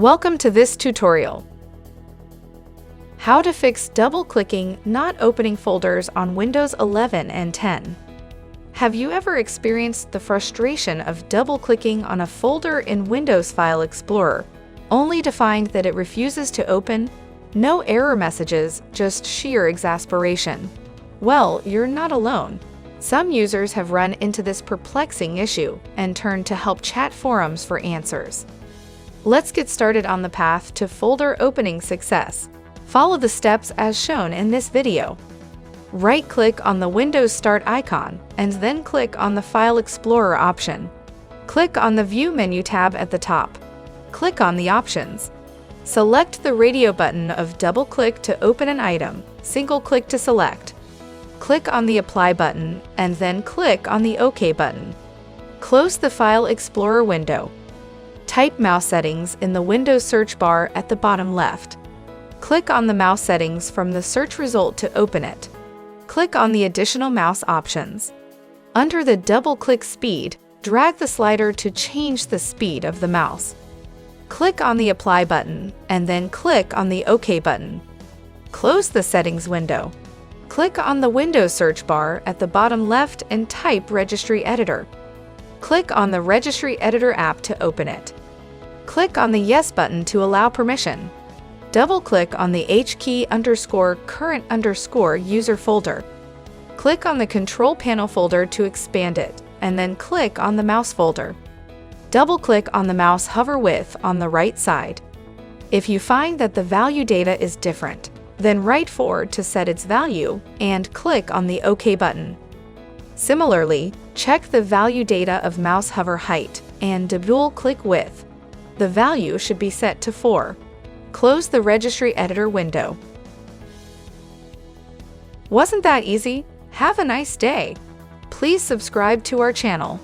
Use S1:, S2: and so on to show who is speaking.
S1: Welcome to this tutorial. How to fix double-clicking not opening folders on Windows 11 and 10. Have you ever experienced the frustration of double-clicking on a folder in Windows File Explorer, only to find that it refuses to open? No error messages, just sheer exasperation. Well, you're not alone. Some users have run into this perplexing issue and turned to help chat forums for answers. Let's get started on the path to folder opening success. Follow the steps as shown in this video. Right-click on the Windows Start icon and then click on the File Explorer option. Click on the View menu tab at the top. Click on the options. Select the radio button of double-click to open an item, single-click to select. Click on the Apply button and then click on the OK button. Close the File Explorer window. Type mouse settings in the Windows search bar at the bottom left. Click on the mouse settings from the search result to open it. Click on the additional mouse options. Under the double-click speed, drag the slider to change the speed of the mouse. Click on the Apply button and then click on the OK button. Close the settings window. Click on the Windows search bar at the bottom left and type Registry Editor. Click on the Registry Editor app to open it. Click on the Yes button to allow permission. Double-click on the HKey_current_user folder. Click on the Control Panel folder to expand it, and then click on the Mouse folder. Double-click on the mouse hover width on the right side. If you find that the value data is different, then write forward to set its value and click on the OK button. Similarly, check the value data of mouse hover height and double-click width. The value should be set to 4. Close the Registry Editor window. Wasn't that easy? Have a nice day. Please subscribe to our channel.